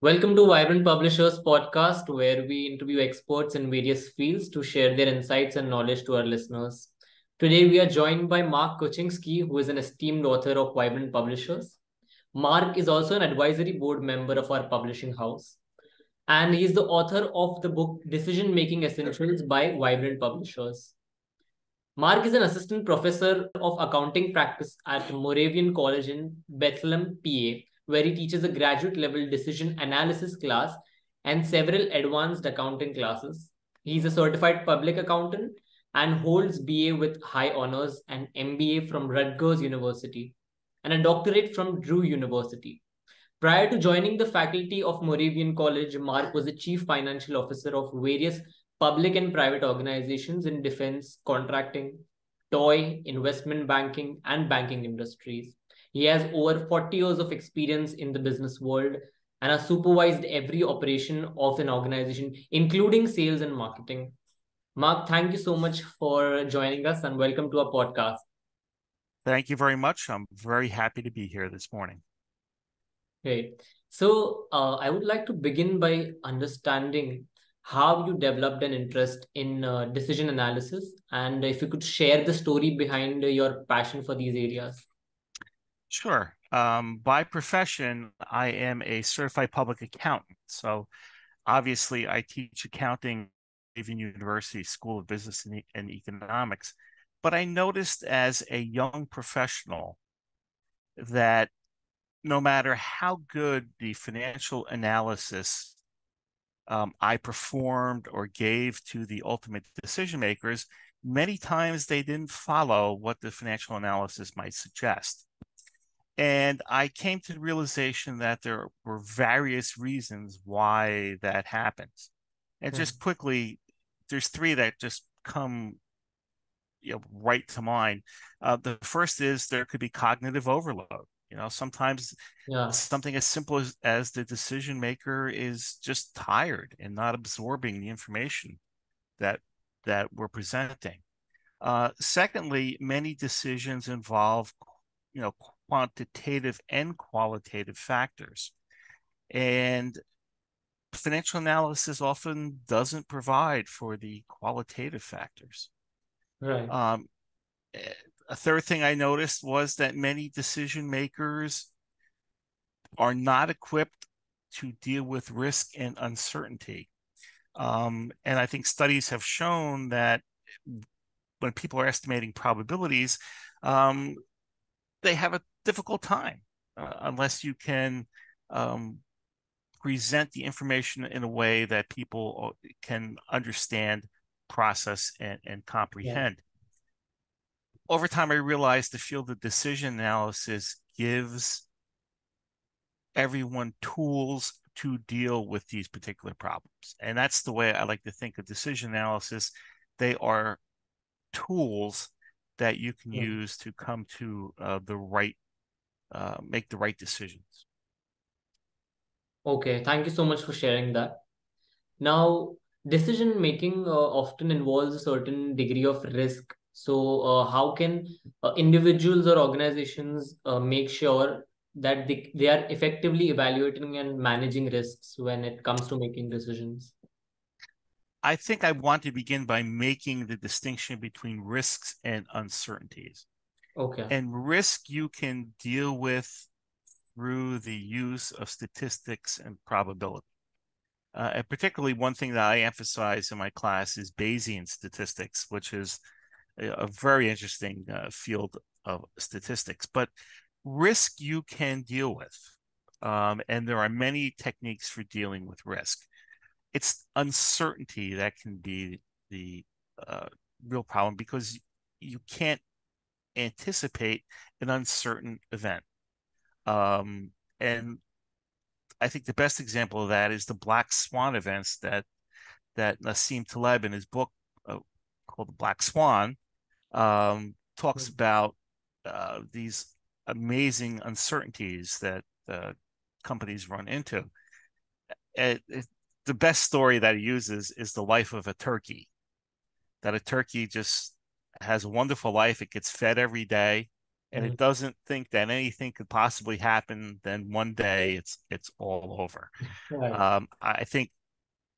Welcome to Vibrant Publishers podcast, where we interview experts in various fields to share their insights and knowledge to our listeners. Today, we are joined by Mark Koscinski, who is an esteemed author of Vibrant Publishers. Mark is also an advisory board member of our publishing house, and he is the author of the book Decision Making Essentials by Vibrant Publishers. Mark is an assistant professor of accounting practice at Moravian College in Bethlehem, PA, where he teaches a graduate level decision analysis class and several advanced accounting classes. He is a certified public accountant and holds BA with high honors and MBA from Rutgers University and a doctorate from Drew University. Prior to joining the faculty of Moravian College, Mark was the chief financial officer of various public and private organizations in defense, contracting, toy, investment banking, and banking industries. He has over 40 years of experience in the business world and has supervised every operation of an organization, including sales and marketing. Mark, thank you so much for joining us and welcome to our podcast. Thank you very much. I'm very happy to be here this morning. Great. So, I would like to begin by understanding how you developed an interest in decision analysis, and if you could share the story behind your passion for these areas. Sure. By profession, I am a certified public accountant. So obviously, I teach accounting at Rutgers University School of Business and Economics. But I noticed as a young professional that no matter how good the financial analysis I performed or gave to the ultimate decision makers, many times they didn't follow what the financial analysis might suggest. And I came to the realization that there were various reasons why that happens. And just quickly, there's three that just come right to mind. The first is there could be cognitive overload. Sometimes something as simple as the decision maker is just tired and not absorbing the information that we're presenting. Secondly, many decisions involve, quantitative and qualitative factors. And financial analysis often doesn't provide for the qualitative factors. Right. A third thing I noticed was that many decision makers are not equipped to deal with risk and uncertainty. And I think studies have shown that when people are estimating probabilities, they have a difficult time unless you can present the information in a way that people can understand, process, and comprehend. Over time, I realized the field of decision analysis gives everyone tools to deal with these particular problems. And that's the way I like to think of decision analysis. They are tools that you can use to come to make the right decisions. Okay, thank you so much for sharing that. Now, decision making often involves a certain degree of risk. So, how can individuals or organizations make sure that they are effectively evaluating and managing risks when it comes to making decisions? I think I want to begin by making the distinction between risks and uncertainties. Okay. And risk you can deal with through the use of statistics and probability. And particularly one thing that I emphasize in my class is Bayesian statistics, which is a very interesting field of statistics. But risk you can deal with. And there are many techniques for dealing with risk. It's uncertainty that can be the real problem because you can't anticipate an uncertain event. And I think the best example of that is the black swan events that Nassim Taleb in his book called The Black Swan talks about these amazing uncertainties that companies run into. The best story that he uses is the life of a turkey, that a turkey just has a wonderful life. It gets fed every day. and it doesn't think that anything could possibly happen, then one day it's all over. Right. I think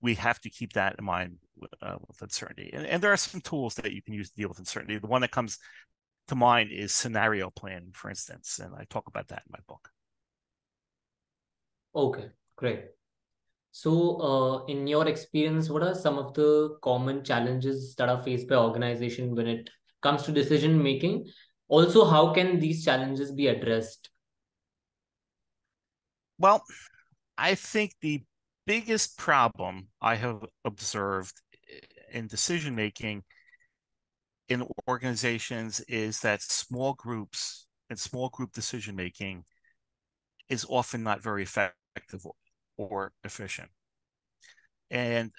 we have to keep that in mind with uncertainty. And there are some tools that you can use to deal with uncertainty. The one that comes to mind is scenario planning, for instance, and I talk about that in my book. Okay, great. So, in your experience, what are some of the common challenges that are faced by organization when it comes to decision making? Also, how can these challenges be addressed? Well, I think the biggest problem I have observed in decision making in organizations is that small groups and small group decision making is often not very effective or efficient. And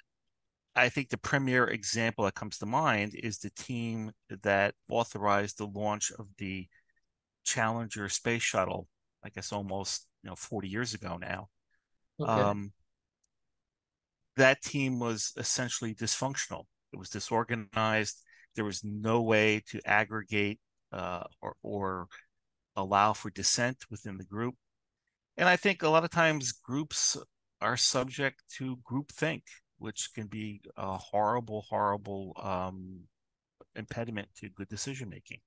I think the premier example that comes to mind is the team that authorized the launch of the Challenger space shuttle, I guess almost 40 years ago now. Okay. That team was essentially dysfunctional. It was disorganized. There was no way to aggregate or allow for dissent within the group. And I think a lot of times groups are subject to groupthink, which can be a horrible, horrible impediment to good decision making.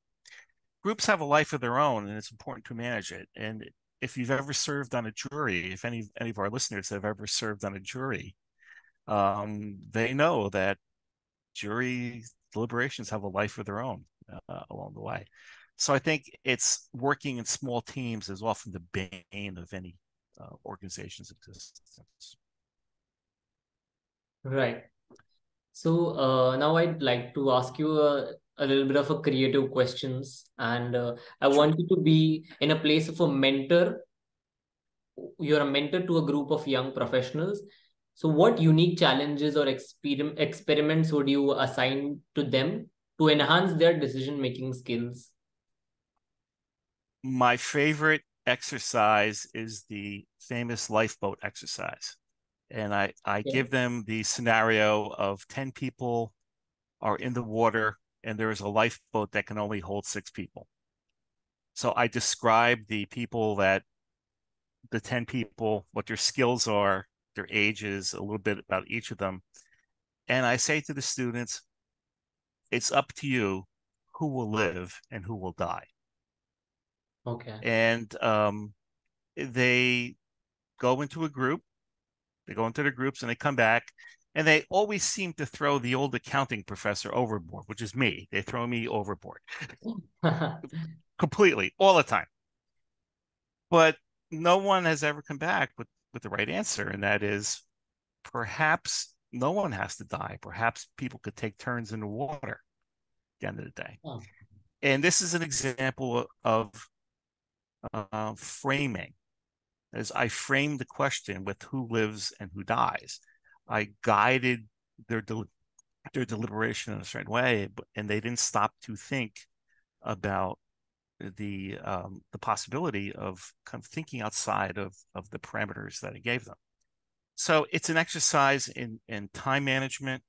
Groups have a life of their own, and it's important to manage it. And if you've ever served on a jury, if any of our listeners have ever served on a jury, they know that jury deliberations have a life of their own along the way. So I think it's working in small teams is often the bane of any organization's existence. Right. So now I'd like to ask you a little bit of a creative questions, and I Sure. want you to be in a place of a mentor. You're a mentor to a group of young professionals. So, what unique challenges or experiments would you assign to them to enhance their decision making skills? My favorite exercise is the famous lifeboat exercise. And I Okay. give them the scenario of 10 people are in the water and there is a lifeboat that can only hold 6 people. So I describe the 10 people, what their skills are, their ages, a little bit about each of them. And I say to the students, it's up to you who will live and who will die. Okay. And they go into a group, they go into their groups and they come back and they always seem to throw the old accounting professor overboard, which is me. They throw me overboard completely all the time. But no one has ever come back with the right answer. And that is perhaps no one has to die. Perhaps people could take turns in the water at the end of the day. Oh, And this is an example of framing. As I framed the question with who lives and who dies, I guided their deliberation in a certain way, and they didn't stop to think about the possibility of kind of thinking outside of the parameters that I gave them. So it's an exercise in time management,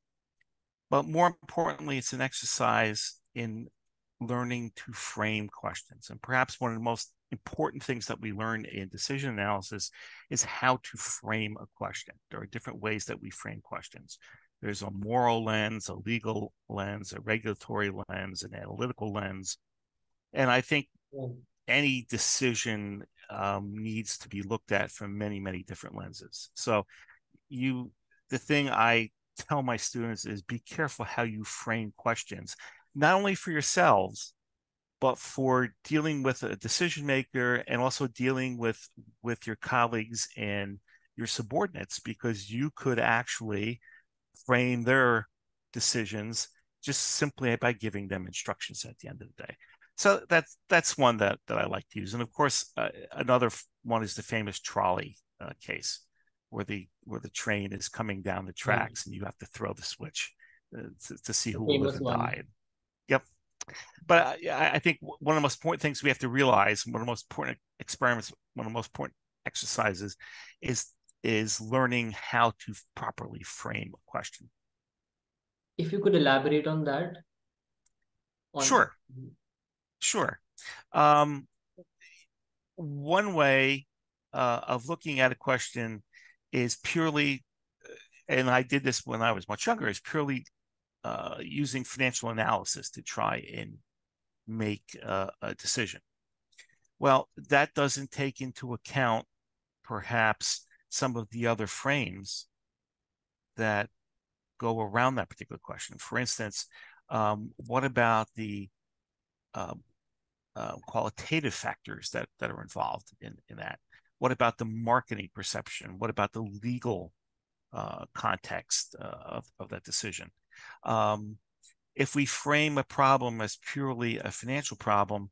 but more importantly, it's an exercise in learning to frame questions. And perhaps one of the most important things that we learn in decision analysis is how to frame a question. There are different ways that we frame questions. There's a moral lens, a legal lens, a regulatory lens, an analytical lens. And I think oh. any decision needs to be looked at from many, many different lenses. So the thing I tell my students is be careful how you frame questions, not only for yourselves, but for dealing with a decision maker and also dealing with your colleagues and your subordinates, because you could actually frame their decisions just simply by giving them instructions at the end of the day. So that's one that I like to use. And of course, another one is the famous trolley case, where the train is coming down the Right. tracks and you have to throw the switch to see The who will live famous and one. die. Yep. But I think one of the most important things we have to realize, one of the most important experiments, one of the most important exercises is learning how to properly frame a question. If you could elaborate on that, on Sure, sure. One way of looking at a question is purely, and I did this when I was much younger, is purely using financial analysis to try and make a decision. Well, that doesn't take into account perhaps some of the other frames that go around that particular question. For instance, what about the qualitative factors that are involved in that? What about the marketing perception? What about the legal context of that decision? If we frame a problem as purely a financial problem,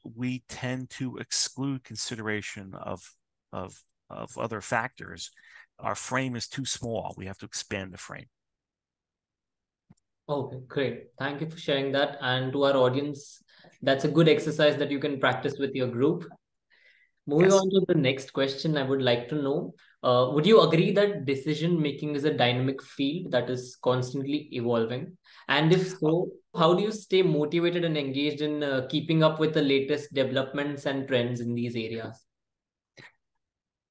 we tend to exclude consideration of other factors. Our frame is too small. We have to expand the frame. Okay, great. Thank you for sharing that. And to our audience, that's a good exercise that you can practice with your group. Moving Yes. on to the next question, I would like to know, would you agree that decision making is a dynamic field that is constantly evolving? And if so, how do you stay motivated and engaged in keeping up with the latest developments and trends in these areas?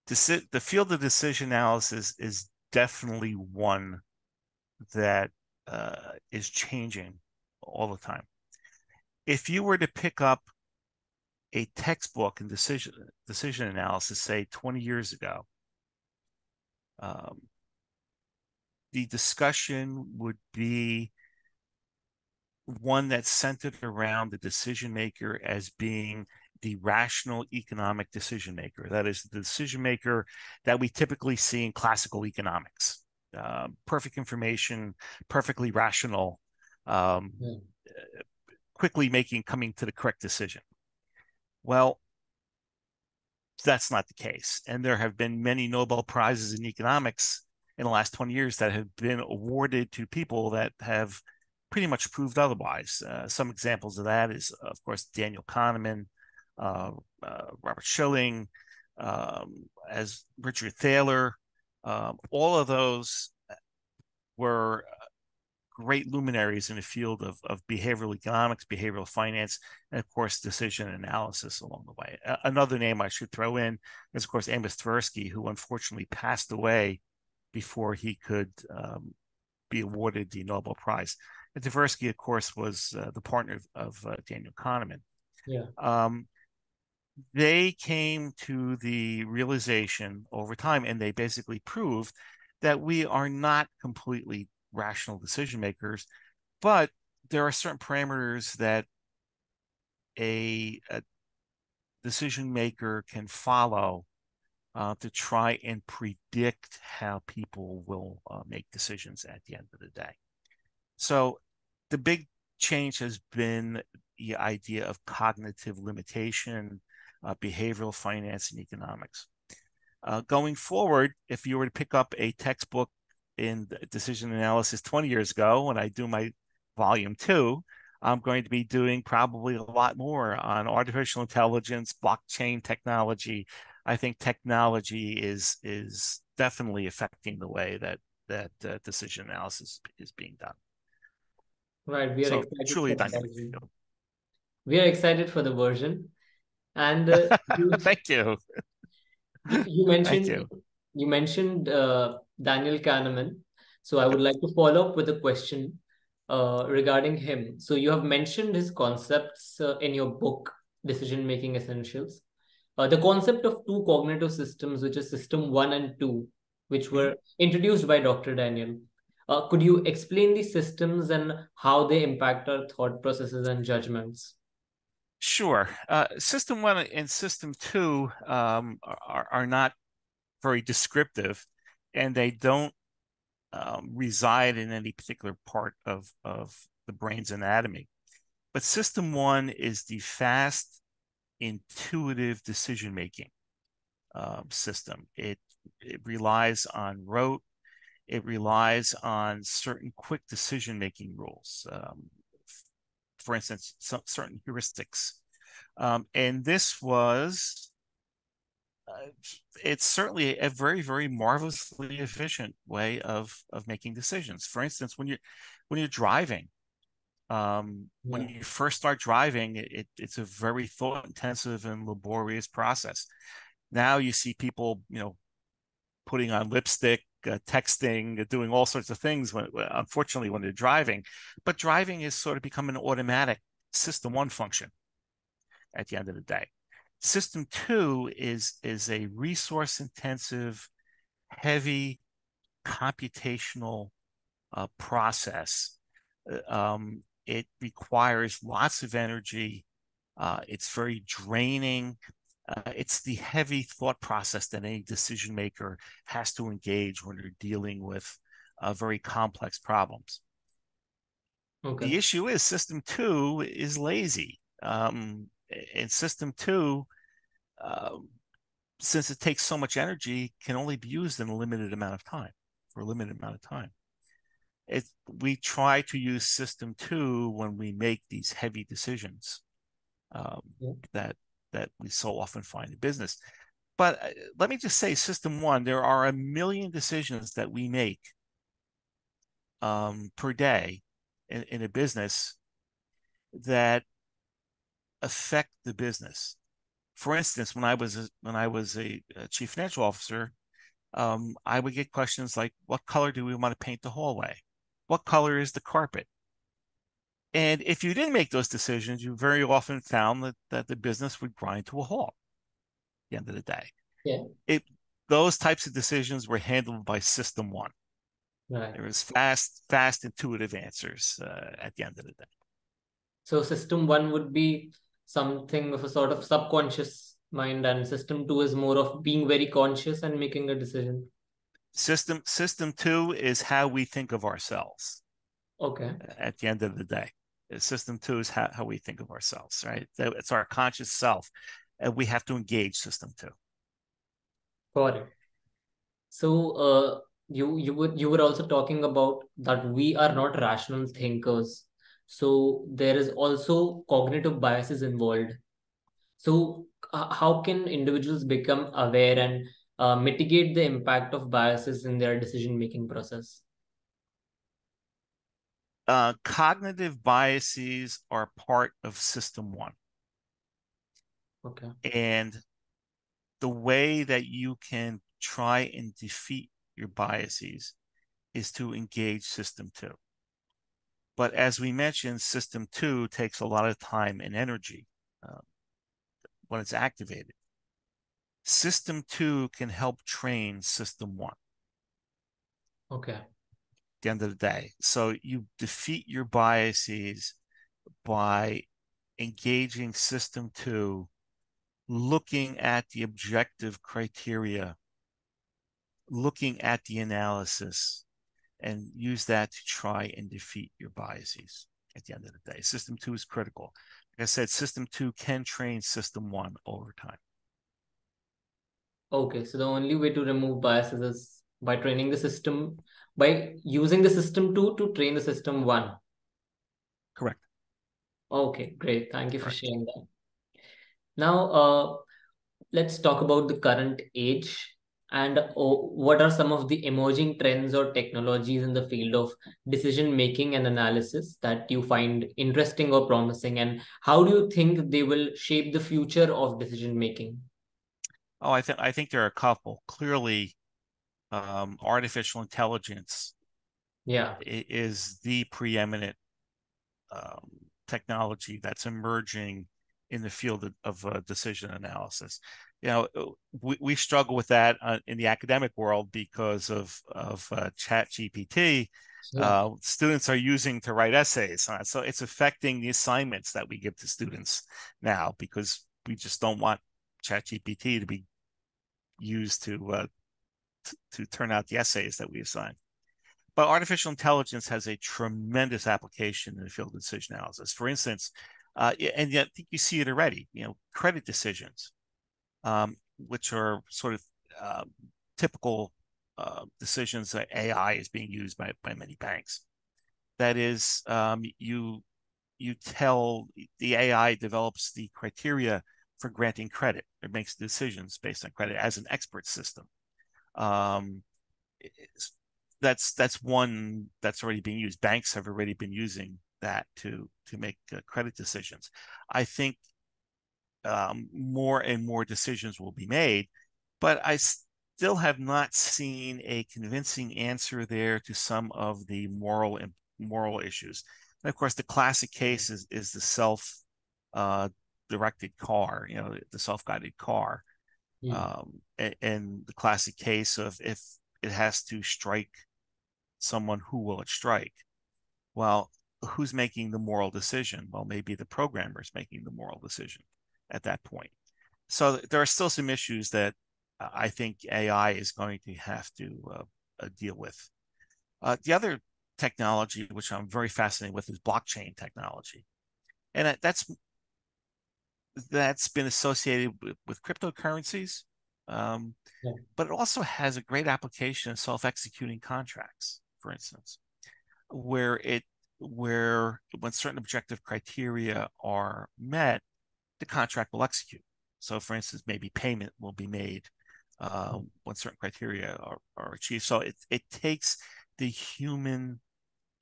The field of decision analysis is definitely one that is changing all the time. If you were to pick up a textbook in decision analysis, say 20 years ago, the discussion would be one that's centered around the decision maker as being the rational economic decision maker. That is the decision maker that we typically see in classical economics. Perfect information, perfectly rational, quickly coming to the correct decision. Well, that's not the case. And there have been many Nobel Prizes in economics in the last 20 years that have been awarded to people that have pretty much proved otherwise. Some examples of that is, of course, Daniel Kahneman, Robert Schilling, as Richard Thaler. All of those were great luminaries in the field of behavioral economics, behavioral finance, and of course, decision analysis along the way. Another name I should throw in is, of course, Amos Tversky, who unfortunately passed away before he could be awarded the Nobel Prize. And Tversky, of course, was the partner of Daniel Kahneman. Yeah. They came to the realization over time, and they basically proved that we are not completely rational decision makers, but there are certain parameters that a decision maker can follow to try and predict how people will make decisions at the end of the day. So the big change has been the idea of cognitive limitation, behavioral finance, and economics. Going forward, if you were to pick up a textbook in decision analysis 20 years ago, when I do my volume 2, I'm going to be doing probably a lot more on artificial intelligence, blockchain technology. I think technology is definitely affecting the way that decision analysis is being done. Right. We are So excited truly for a the dynamic version. field. We are excited for the version. And Thank you. you Thank mentioned you. Daniel Kahneman. So I would like to follow up with a question regarding him. So you have mentioned his concepts in your book, Decision Making Essentials. The concept of two cognitive systems, which is system 1 and 2, which were introduced by Dr. Daniel. Could you explain these systems and how they impact our thought processes and judgments? Sure. System 1 and System 2 are not very descriptive, and they don't reside in any particular part of the brain's anatomy. But System 1 is the fast, intuitive decision-making system. It relies on rote. It relies on certain quick decision-making rules. For instance, certain heuristics. And this was, it's certainly a very, very marvelously efficient way of making decisions. For instance, when you're driving, When you first start driving, it's a very thought-intensive and laborious process. Now you see people, putting on lipstick, texting, doing all sorts of things, unfortunately, when they're driving. But driving is sort of become an automatic system one function at the end of the day. System two is a resource-intensive, heavy computational process. It requires lots of energy. It's very draining. It's the heavy thought process that any decision maker has to engage when they're dealing with very complex problems. Okay. The issue is system two is lazy. And system two, since it takes so much energy, can only be used in a limited amount of time, for a limited amount of time. We try to use system two when we make these heavy decisions that we so often find in business. But let me just say, system one, there are a million decisions that we make per day in a business that affect the business. For instance, when I was a chief financial officer, I would get questions like, what color do we want to paint the hallway? What color is the carpet? And if you didn't make those decisions, you very often found that the business would grind to a halt at the end of the day. Yeah. Those types of decisions were handled by system one. Right. There was fast, intuitive answers at the end of the day. So system one would be something of a sort of subconscious mind, and system two is more of being very conscious and making a decision. System two is how we think of ourselves. Okay. At the end of the day, system two is how we think of ourselves, right? It's our conscious self, and we have to engage system two. Got it. So you were also talking about that we are not rational thinkers. So there is also cognitive biases involved. So how can individuals become aware and mitigate the impact of biases in their decision-making process? Cognitive biases are part of system one. Okay. And the way that you can try and defeat your biases is to engage system two. But as we mentioned, system two takes a lot of time and energy when it's activated. System two can help train system one. Okay. At the end of the day. So you defeat your biases by engaging system two, looking at the objective criteria, looking at the analysis, and use that to try and defeat your biases at the end of the day. System two is critical. Like I said, system two can train system one over time. Okay. So the only way to remove biases is by training the system, by using the system two to train the system one. Correct. Okay, great. Thank you for Correct. sharing that. Now, let's talk about the current age and what are some of the emerging trends or technologies in the field of decision making and analysis that you find interesting or promising, and how do you think they will shape the future of decision making? Oh, I think there are a couple. Clearly, artificial intelligence Yeah. is the preeminent technology that's emerging in the field of decision analysis. We struggle with that in the academic world because of Chat GPT. Yeah. Students are using to write essays, so it's affecting the assignments that we give to students now because we just don't want Chat GPT to be used to turn out the essays that we assign. But artificial intelligence has a tremendous application in the field of decision analysis. For instance, and yet I think you see it already, credit decisions, which are sort of typical decisions that AI is being used by many banks. That is, you tell the AI develops the criteria for granting credit. It makes decisions based on credit as an expert system. That's one that's already being used. Banks have already been using that to make credit decisions. I think more and more decisions will be made, but I still have not seen a convincing answer there to some of the moral issues. And of course, the classic case is the self directed car, the self-guided car. And the classic case of if it has to strike someone, who will it strike? Well, who's making the moral decision? Well, maybe the programmer is making the moral decision at that point. So there are still some issues that I think AI is going to have to deal with. The other technology, which I'm very fascinated with, is blockchain technology. And that's been associated with cryptocurrencies, but it also has a great application of self-executing contracts, for instance, where when certain objective criteria are met, the contract will execute. So, for instance, maybe payment will be made when certain criteria are achieved. So it takes the human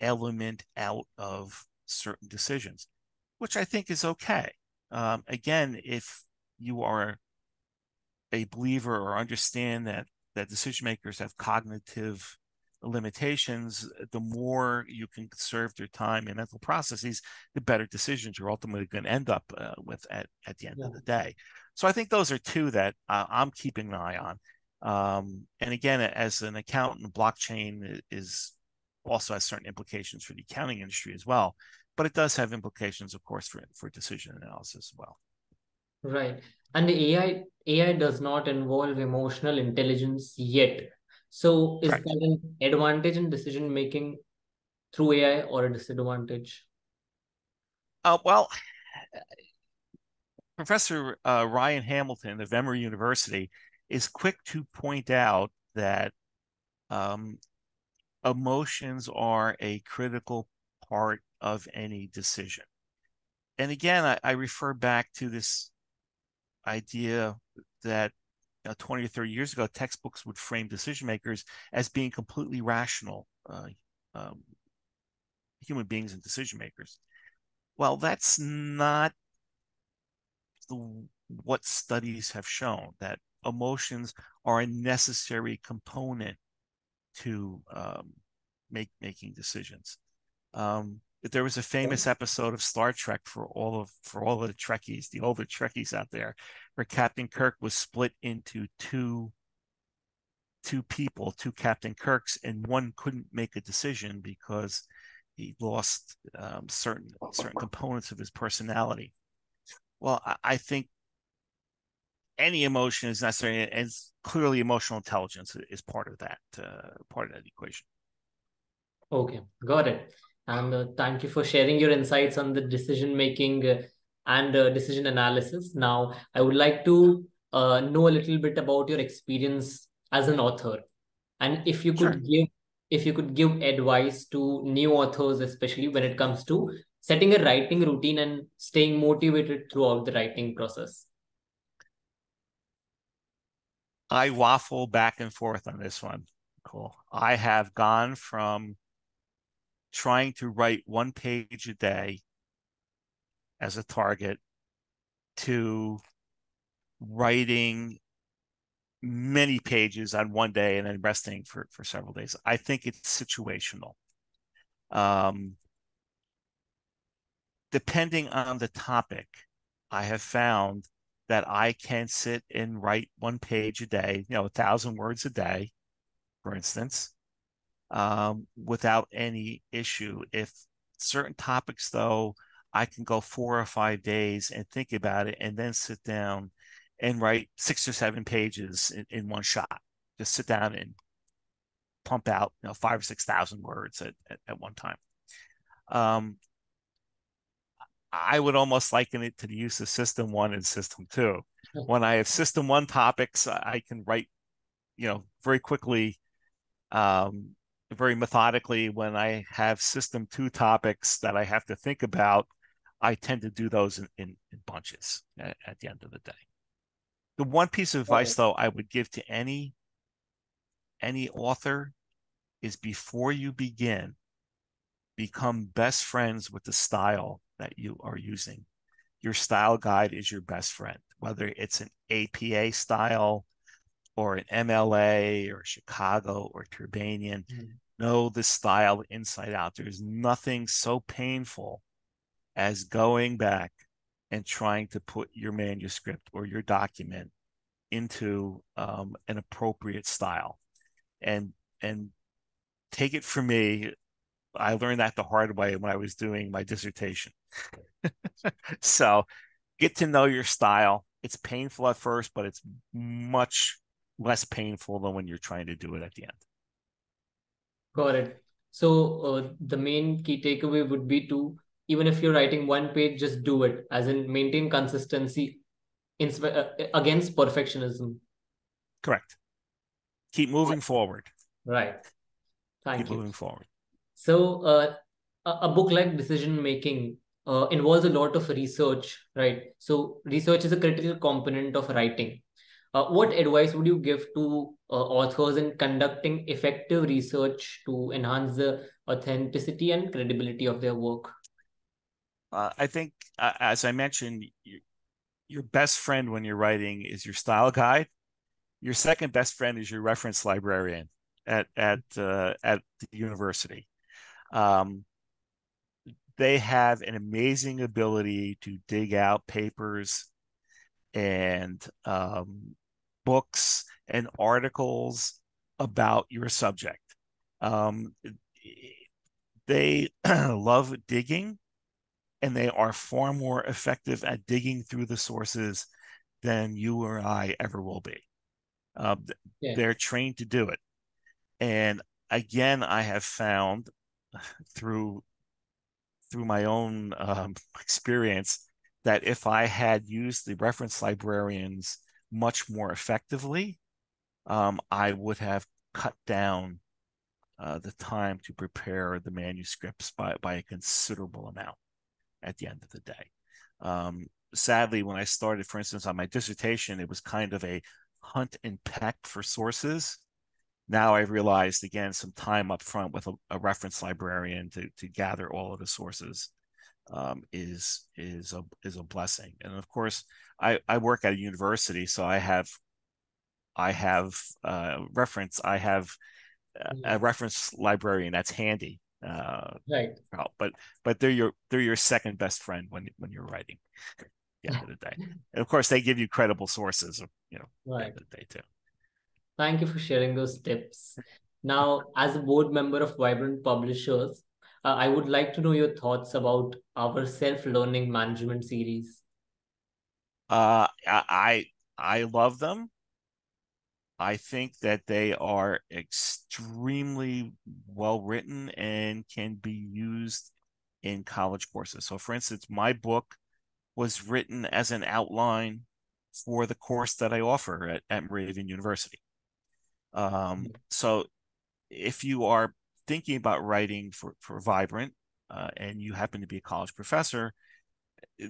element out of certain decisions, which I think is okay. Again, if you are a believer or understand that decision makers have cognitive limitations, the more you can conserve their time and mental processes, the better decisions you're ultimately going to end up with at the end of the day. So I think those are two that I'm keeping an eye on. And again, as an accountant, blockchain also has certain implications for the accounting industry as well, but it does have implications, of course, for decision analysis as well. Right. And the AI does not involve emotional intelligence yet. So is Correct. that an advantage in decision making through AI or a disadvantage? Well, Professor Ryan Hamilton of Emory University is quick to point out that emotions are a critical part of any decision. And again, I refer back to this idea that 20 or 30 years ago, textbooks would frame decision makers as being completely rational human beings and decision makers. Well, that's not what studies have shown, that emotions are a necessary component to making decisions. There was a famous episode of Star Trek for all of the Trekkies, the older Trekkies out there, where Captain Kirk was split into two people, two Captain Kirks, and one couldn't make a decision because he lost certain components of his personality. Well, I think any emotion is necessary, and clearly emotional intelligence is part of that equation. Okay, got it. And thank you for sharing your insights on the decision making and decision analysis. Now, I would like to know a little bit about your experience as an author, and Sure. if you could give advice to new authors, especially when it comes to setting a writing routine and staying motivated throughout the writing process. I waffle back and forth on this one. Cool. I have gone from trying to write 1 page a day as a target to writing many pages on one day and then resting for several days. I think it's situational. Depending on the topic, I have found that I can sit and write 1 page a day, 1,000 words a day, for instance, without any issue. If certain topics, though, I can go 4 or 5 days and think about it and then sit down and write 6 or 7 pages in one shot. Just sit down and pump out 5,000 or 6,000 words at one time. I would almost liken it to the use of System 1 and System 2. When I have System 1 topics, I can write, very quickly, very methodically. When I have System 2 topics that I have to think about, I tend to do those in bunches at the end of the day. The one piece of advice, though, I would give to any author is, before you begin, become best friends with the style that you are using. Your style guide is your best friend, whether it's an APA style or an MLA or Chicago or Turbanian. Know the style inside out. There's nothing so painful as going back and trying to put your manuscript or your document into an appropriate style. And take it from me, I learned that the hard way when I was doing my dissertation. So get to know your style. It's painful at first, but it's much less painful than when you're trying to do it at the end. Got it. So the main key takeaway would be to, even if you're writing one page, just do it, as in maintain consistency against perfectionism. Correct. Keep moving forward. Right. Thank Keep you. moving forward. So a book like Decision Making involves a lot of research, right? So research is a critical component of writing. What advice would you give to authors in conducting effective research to enhance the authenticity and credibility of their work? I think, as I mentioned, your best friend when you're writing is your style guide. Your second best friend is your reference librarian at the university. They have an amazing ability to dig out papers and books and articles about your subject. They love digging, and they are far more effective at digging through the sources than you or I ever will be. They're trained to do it. And again, I have found through my own experience that if I had used the reference librarians much more effectively, I would have cut down the time to prepare the manuscripts by a considerable amount at the end of the day. Sadly, when I started, for instance, on my dissertation, it was kind of a hunt and peck for sources. Now I've realized, again, some time up front with a reference librarian to gather all of the sources is a blessing. And of course, I work at a university, so I have a reference librarian that's handy. Right. But they're your second best friend when you're writing at the end of the day. And of course, they give you credible sources, at the end of the day too. Thank you for sharing those tips. Now, as a board member of Vibrant Publishers, I would like to know your thoughts about our self-learning management series. I love them. I think that they are extremely well written and can be used in college courses. So, for instance, my book was written as an outline for the course that I offer at Moravian University. So if you are thinking about writing for Vibrant and you happen to be a college professor,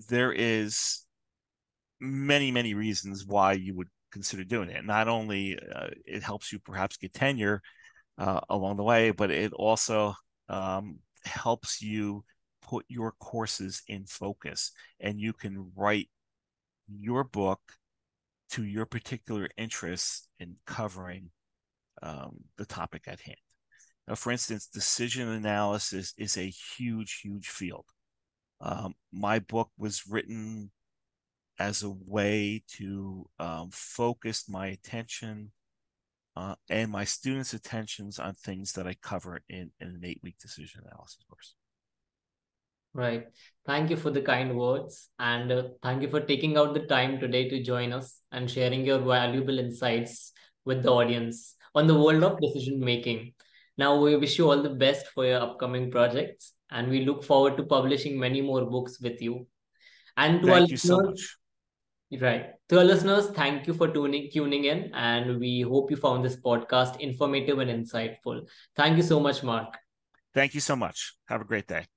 there is many reasons why you would consider doing it. Not only it helps you perhaps get tenure along the way, but it also helps you put your courses in focus, and you can write your book to your particular interests in covering the topic at hand. Now, for instance, decision analysis is a huge field. My book was written as a way to focus my attention and my students' attentions on things that I cover in an 8-week decision analysis course. Right. Thank you for the kind words, and thank you for taking out the time today to join us and sharing your valuable insights with the audience on the world of decision making. Now, we wish you all the best for your upcoming projects, and we look forward to publishing many more books with you. And to Thank you so much. Right. To our listeners, thank you for tuning in, and we hope you found this podcast informative and insightful. Thank you so much, Mark. Thank you so much. Have a great day.